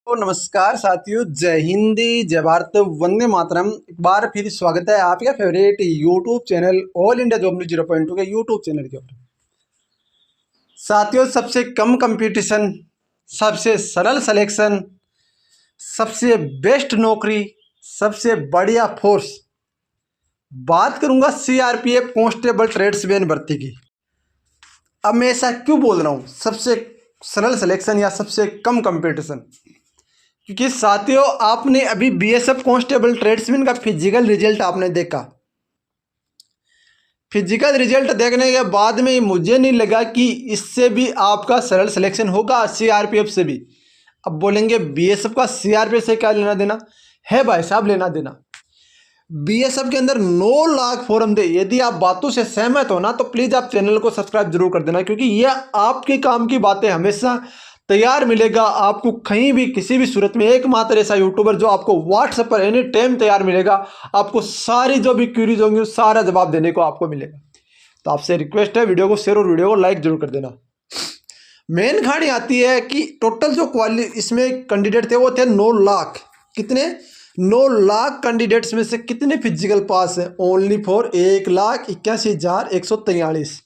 तो नमस्कार साथियों, जय हिंदी, जय भारत, वंदे मातरम। एक बार फिर स्वागत है आपका favourite YouTube channel all India job news 0.2 के यूट्यूब चैनल के ऊपर। साथियों, सबसे कम कंपटीशन, सबसे सरल सिलेक्शन, सबसे बेस्ट नौकरी, सबसे बढ़िया फोर्स, बात करूंगा सीआरपीएफ कांस्टेबल ट्रेड्समैन भर्ती की। अब मैं ऐसा क्यों बोल रहा हूँ सबसे सरल सिलेक्शन या सबसे कम कंपटीशन? क्योंकि साथियों, आपने अभी बीएसएफ कांस्टेबल ट्रेड्समैन का फिजिकल रिजल्ट आपने देखा। फिजिकल रिजल्ट देखने के बाद में मुझे नहीं लगा कि इससे भी आपका सरल सिलेक्शन होगा सीआरपीएफ से भी। अब बोलेंगे बीएसएफ का सीआरपीएफ से क्या लेना देना है? भाई साहब, लेना देना। बीएसएफ के अंदर 9 लाख फॉर्म थे। यदि आप बातों से सहमत हो ना तो प्लीज आप चैनल को सब्सक्राइब जरूर कर देना, क्योंकि यह आपके काम की बातें हमेशा तैयार मिलेगा आपको। कहीं भी किसी भी सूरत में एकमात्र ऐसा यूट्यूबर जो आपको व्हाट्सएप पर एनी टाइम तैयार मिलेगा। आपको सारी जो भी क्यूरीज होंगी सारा जवाब देने को आपको मिलेगा। तो आपसे रिक्वेस्ट है, वीडियो को शेयर और वीडियो को लाइक जरूर कर देना। मेन कहानी आती है कि टोटल जो इसमें कैंडिडेट थे वो थे 9 लाख। कितने? 9 लाख कैंडिडेट्स में से कितने फिजिकल पास है? Only for 1,81,143।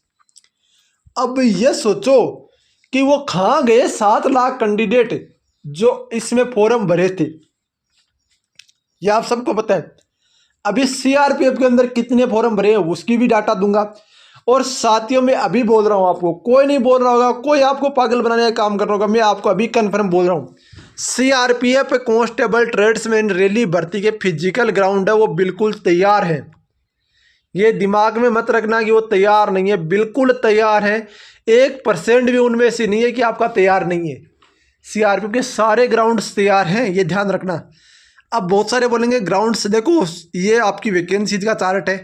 अब ये सोचो कि वो कहाँ गए 7 लाख कैंडिडेट जो इसमें फॉर्म भरे थे। यह आप सबको पता है। अभी सीआरपीएफ के अंदर कितने फॉर्म भरे हैं उसकी भी डाटा दूंगा। और साथियों, मैं अभी बोल रहा हूं आपको, कोई नहीं बोल रहा होगा, कोई आपको पागल बनाने का काम कर रहा होगा। मैं आपको अभी कंफर्म बोल रहा हूं, सीआरपीएफ कांस्टेबल ट्रेड्समैन रैली भर्ती के फिजिकल ग्राउंड है वो बिल्कुल तैयार है। ये दिमाग में मत रखना कि वो तैयार नहीं है, बिल्कुल तैयार है। 1% भी उनमें से नहीं है कि आपका तैयार नहीं है। सीआरपीएफ के सारे ग्राउंड्स तैयार हैं, ये ध्यान रखना। अब बहुत सारे बोलेंगे ग्राउंड्स देखो, ये आपकी वैकेंसीज का चार्ट है।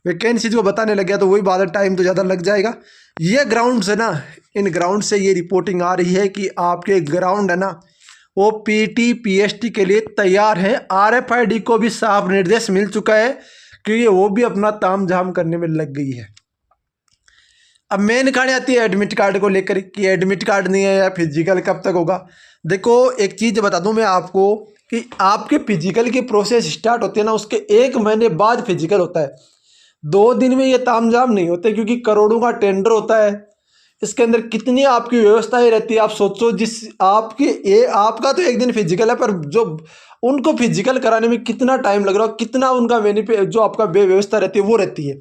वैकेंसीज को बताने लग गया तो वही बात है, टाइम तो ज़्यादा लग जाएगा। ये ग्राउंड्स है ना, इन ग्राउंड से ये रिपोर्टिंग आ रही है कि आपके ग्राउंड है ना वो पीटी पीएसटी के लिए तैयार है। आरएफआईडी को भी साफ निर्देश मिल चुका है क्योंकि वो भी अपना तामझाम करने में लग गई है। अब मेन कहानी आती है एडमिट कार्ड को लेकर कि एडमिट कार्ड नहीं है या फिजिकल कब तक होगा। देखो, एक चीज़ बता दूं मैं आपको कि आपके फिजिकल की प्रोसेस स्टार्ट होती है ना, उसके 1 महीने बाद फिजिकल होता है। 2 दिन में ये तामझाम नहीं होते क्योंकि करोड़ों का टेंडर होता है। इसके अंदर कितनी आपकी व्यवस्थाएं रहती है। आप सोचो, जिस आपका तो 1 दिन फिजिकल है, पर जो उनको फिजिकल कराने में कितना टाइम लग रहा है, कितना उनका जो आपका व्यवस्था रहती है वो रहती है।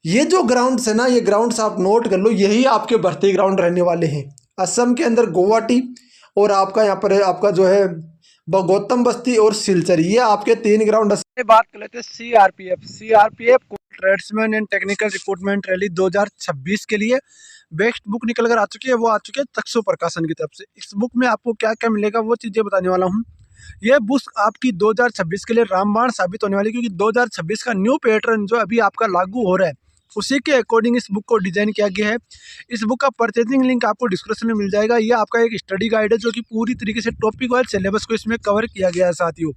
ये जो ग्राउंड्स है ना, ये ग्राउंड्स आप नोट कर लो, यही आपके भर्ती ग्राउंड रहने वाले हैं। असम के अंदर गुवाहाटी और आपका यहाँ पर आपका जो है गौतम बस्ती और सिलचर, ये आपके 3 ग्राउंड। बात कर लेते हैं CRPF tradesman and technical recruitment rally 2026 के लिए बेस्ट बुक निकल कर आ चुकी है। वो आ चुकी है तक्षु प्रकाशन की तरफ से। इस बुक में आपको क्या क्या मिलेगा वो चीज़ें बताने वाला हूँ। ये बुक आपकी 2026 के लिए रामबाण साबित होने वाली, क्योंकि 2026 का न्यू पैटर्न जो अभी आपका लागू हो रहा है उसी के अकॉर्डिंग इस बुक को डिजाइन किया गया है। इस बुक का परचेजिंग लिंक आपको डिस्क्रिप्शन में मिल जाएगा। ये आपका एक स्टडी गाइड है जो कि पूरी तरीके से टॉपिक वाइज सिलेबस को इसमें कवर किया गया है साथियों।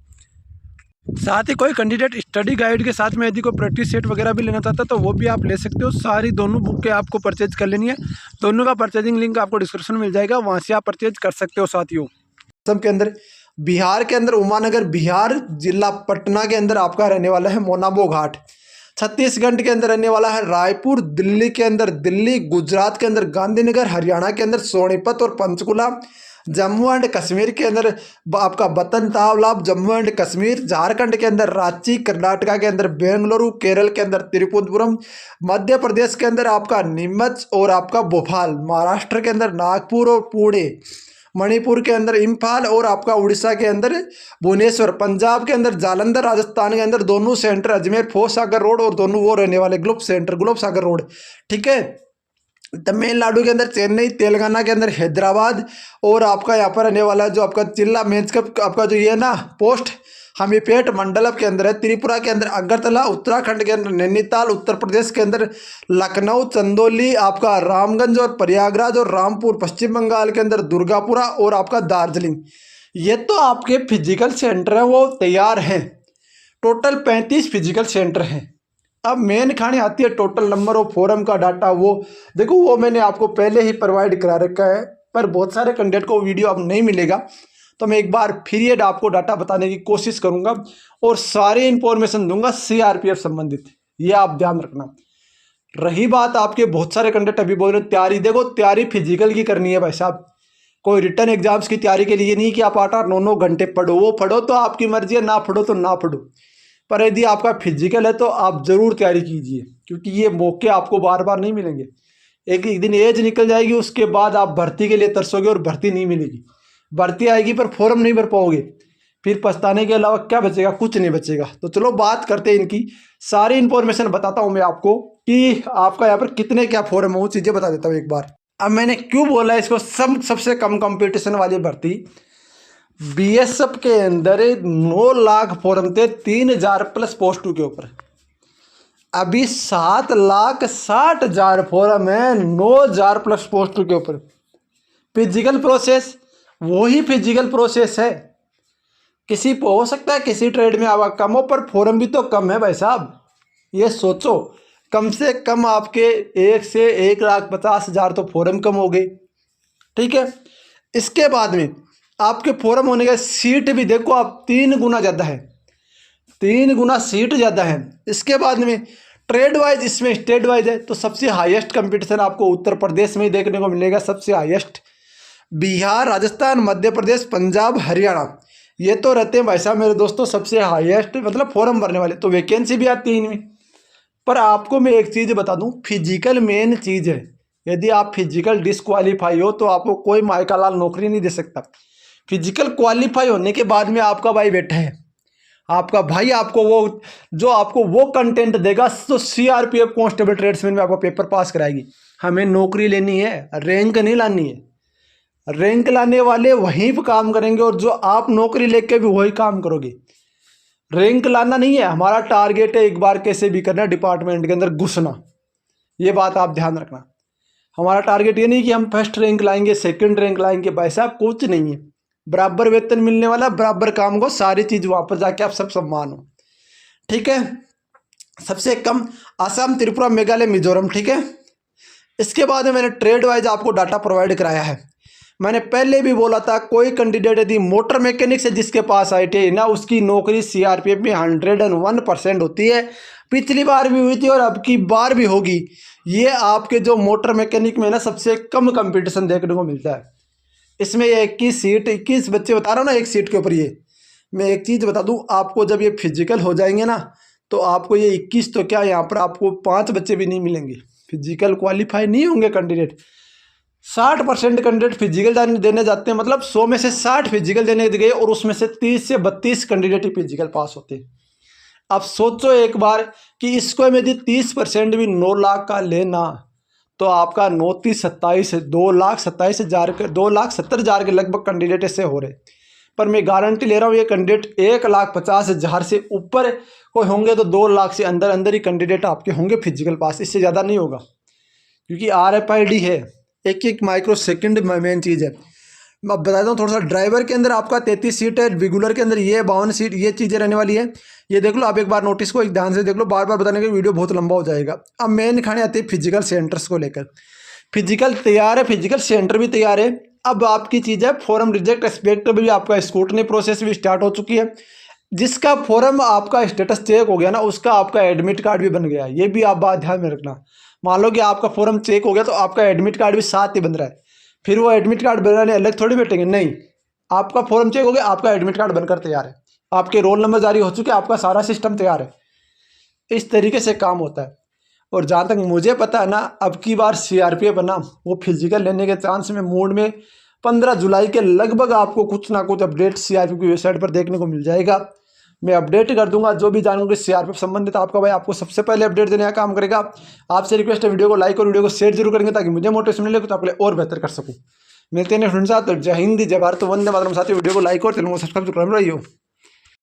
साथ ही कोई कैंडिडेट स्टडी गाइड के साथ में यदि कोई प्रैक्टिस सेट वगैरह भी लेना चाहता है तो वो भी आप ले सकते हो। सारी दोनों बुक के आपको परचेज कर लेनी है। दोनों का परचेजिंग लिंक आपको डिस्क्रिप्शन में मिल जाएगा, वहाँ से आप परचेज कर सकते हो साथियों। असम के अंदर, बिहार के अंदर उमानगर, बिहार जिला पटना के अंदर आपका रहने वाला है मोनाबो घाट। छत्तीसगढ़ के अंदर रहने वाला है रायपुर। दिल्ली के अंदर दिल्ली, गुजरात के अंदर गांधीनगर, हरियाणा के अंदर सोनीपत और पंचकुला, जम्मू एंड कश्मीर के अंदर आपका बतन तालाब जम्मू एंड कश्मीर, झारखंड के अंदर रांची, कर्नाटका के अंदर बेंगलुरु, केरल के अंदर तिरुवनंतपुरम, मध्य प्रदेश के अंदर आपका नीमच और आपका भोपाल, महाराष्ट्र के अंदर नागपुर और पुणे, मणिपुर के अंदर इम्फाल और आपका उड़ीसा के अंदर भुवनेश्वर, पंजाब के अंदर जालंधर, राजस्थान के अंदर दोनों सेंटर अजमेर फोर्ट सागर रोड और दोनों वो रहने वाले ग्लोब सेंटर ग्लोब सागर रोड। ठीक है। तमिलनाडु के अंदर चेन्नई, तेलंगाना के अंदर हैदराबाद और आपका यहाँ पर रहने वाला जो आपका जिला मेंस कप आपका जो ये ना पोस्ट हमीरपेट मंडलम के अंदर है। त्रिपुरा के अंदर अगरतला, उत्तराखंड के अंदर नैनीताल, उत्तर प्रदेश के अंदर लखनऊ, चंदौली, आपका रामगंज और प्रयागराज और रामपुर, पश्चिम बंगाल के अंदर दुर्गापुरा और आपका दार्जिलिंग। ये तो आपके फिजिकल सेंटर है वो तैयार हैं। टोटल 35 फिजिकल सेंटर हैं। अब मेन कहानी आती है टोटल नंबर ऑफ फॉरम का डाटा। वो देखो, वो मैंने आपको पहले ही प्रोवाइड करा रखा है, पर बहुत सारे कैंडिडेट को वीडियो अब नहीं मिलेगा। तो मैं एक बार फिर ये आपको डाटा बताने की कोशिश करूंगा और सारी इंफॉर्मेशन दूंगा सीआरपीएफ संबंधित, ये आप ध्यान रखना। रही बात आपके बहुत सारे कैंडिडेट अभी बोल रहे हैं तैयारी, देखो तैयारी फिजिकल की करनी है भाई साहब, कोई रिटर्न एग्जाम्स की तैयारी के लिए नहीं कि आप 8-8 9-9 घंटे पढ़ो, वो पढ़ो तो आपकी मर्जी है, ना पढ़ो तो ना पढ़ो, पर यदि आपका फिजिकल है तो आप ज़रूर तैयारी कीजिए, क्योंकि ये मौके आपको बार बार नहीं मिलेंगे। एक एक दिन एज निकल जाएगी, उसके बाद आप भर्ती के लिए तरसोगे और भर्ती नहीं मिलेगी, भर्ती आएगी पर फॉर्म नहीं भर पाओगे, फिर पछताने के अलावा क्या बचेगा, कुछ नहीं बचेगा। तो चलो बात करते हैं इनकी, सारी इन्फॉर्मेशन बताता हूँ मैं आपको कि आपका यहाँ पर कितने क्या फॉर्म है, वो चीज़ें बता देता हूँ एक बार। अब मैंने क्यों बोला इसको सबसे कम कंपटीशन वाली भर्ती, बीएसएफ के अंदर 9 लाख फॉर्म थे 3000 प्लस पोस्ट के ऊपर, अभी 7,60,000 फॉर्म है 9,000 प्लस पोस्ट के ऊपर। फिजिकल प्रोसेस वही फिजिकल प्रोसेस है, किसी को हो सकता है किसी ट्रेड में आवा कम हो, पर फॉर्म भी तो कम है भाई साहब। ये सोचो कम से कम आपके 1 से 1,50,000 तो फॉर्म कम हो गए, ठीक है। इसके बाद में आपके फॉर्म होने के सीट भी देखो आप 3 गुना ज़्यादा है, 3 गुना सीट ज़्यादा है। इसके बाद में ट्रेड वाइज, इसमें स्टेट वाइज है तो सबसे हाईएस्ट कंपटीशन आपको उत्तर प्रदेश में ही देखने को मिलेगा, सबसे हाईएस्ट। बिहार, राजस्थान, मध्य प्रदेश, पंजाब, हरियाणा, ये तो रहते हैं भाई साहब मेरे दोस्तों सबसे हाईएस्ट, मतलब फॉर्म भरने वाले। तो वैकेंसी भी आती है इनमें। पर आपको मैं एक चीज़ बता दूं, फिजिकल मेन चीज़ है। यदि आप फिजिकल डिसक्वालीफाई हो तो आपको कोई मायका लाल नौकरी नहीं दे सकता। फिजिकल क्वालिफाई होने के बाद में आपका भाई बैठा है, आपका भाई आपको वो कंटेंट देगा, तो सीआरपीएफ कांस्टेबल ट्रेड्समैन में आपको पेपर पास कराएगी। हमें नौकरी लेनी है, रैंक नहीं लानी है। रैंक लाने वाले वहीं पर काम करेंगे और जो आप नौकरी लेके भी वही काम करोगे। रैंक लाना नहीं है हमारा टारगेट, है एक बार कैसे भी करना डिपार्टमेंट के अंदर घुसना, ये बात आप ध्यान रखना। हमारा टारगेट ये नहीं कि हम फर्स्ट रैंक लाएंगे, सेकंड रैंक लाएंगे, भाई साहब कुछ नहीं है। बराबर वेतन मिलने वाला, बराबर काम को, सारी चीज़ वहाँ पर जाके आप सब सम्मान हो, ठीक है। सबसे कम असम, त्रिपुरा, मेघालय, मिजोरम, ठीक है। इसके बाद में मैंने ट्रेड वाइज आपको डाटा प्रोवाइड कराया है। मैंने पहले भी बोला था कोई कैंडिडेट यदि मोटर मैकेनिक से जिसके पास ITI ना, उसकी नौकरी सीआरपीएफ में 101% होती है। पिछली बार भी हुई थी और अब की बार भी होगी। ये आपके जो मोटर मैकेनिक में ना सबसे कम कंपटीशन देखने को मिलता है। इसमें ये 21 सीट, 21 बच्चे बता रहा हूँ ना एक सीट के ऊपर। ये मैं एक चीज़ बता दूँ आपको, जब ये फिजिकल हो जाएंगे ना तो आपको ये 21 तो क्या, यहाँ पर आपको 5 बच्चे भी नहीं मिलेंगे। फिजिकल क्वालिफाई नहीं होंगे कैंडिडेट। 60% कैंडिडेट फिजिकल देने जाते हैं, मतलब 100 में से 60 फिजिकल देने गए और उसमें से 30 से 32 कैंडिडेट ही फिजिकल पास होते हैं। अब सोचो एक बार कि इसको यदि 30% भी 9 लाख का लेना तो आपका 29-27 2,70,000 के लगभग कैंडिडेट ऐसे हो रहे। पर मैं गारंटी ले रहा हूँ ये कैंडिडेट 1,50,000 से ऊपर कोई होंगे तो 2 लाख से अंदर अंदर ही कैंडिडेट आपके होंगे फिजिकल पास, इससे ज़्यादा नहीं होगा। क्योंकि RFID है, एक माइक्रो सेकंड मेन चीज़ है। मैं बताता हूँ थोड़ा सा। ड्राइवर के अंदर आपका 33 सीट है, रेगुलर के अंदर ये 52 सीट, ये चीज़ें रहने वाली है। ये देख लो आप एक बार नोटिस को एक ध्यान से देख लो, बार बार बताने का वीडियो बहुत लंबा हो जाएगा। अब मेन खाने आती है फिजिकल सेंटर्स को लेकर। फिजिकल तैयार है, फिजिकल सेंटर भी तैयार है। अब आपकी चीज़ है फॉर्म रिजेक्ट एस्पेक्ट भी आपका स्क्रूटनी प्रोसेस भी स्टार्ट हो चुकी है। जिसका फॉर्म आपका स्टेटस चेक हो गया ना, उसका आपका एडमिट कार्ड भी बन गया। ये भी आप बात ध्यान में रखना। मान लो कि आपका फॉर्म चेक हो गया तो आपका एडमिट कार्ड भी साथ ही बन रहा है। फिर वो एडमिट कार्ड बनाने अलग थोड़ी बैठेंगे, नहीं, आपका फॉर्म चेक हो गया, आपका एडमिट कार्ड बनकर तैयार है, आपके रोल नंबर जारी हो चुके, आपका सारा सिस्टम तैयार है। इस तरीके से काम होता है। और जहाँ तक मुझे पता है ना, अब की बार सीआरपीएफ बना वो फिजिकल लेने के चांस में मूड में 15 जुलाई के लगभग आपको कुछ ना कुछ अपडेट सीआरपीएफ की वेबसाइट पर देखने को मिल जाएगा। मैं अपडेट कर दूंगा जो भी जानूंगा सीआरपीएफ संबंधित। आपका भाई आपको सबसे पहले अपडेट देने का काम करेगा। आपसे रिक्वेस्ट है वीडियो को लाइक और वीडियो को शेयर जरूर करेंगे ताकि मुझे मोटिवेशन मिले तो आपके लिए और बेहतर कर सकूं। मिलते हैं फ्रेंड्स साथ। जय हिंद, जय भारत, वंदे मातरम। साथियों वीडियो को लाइक और चैनल को सब्सक्राइब जरूर रहिए।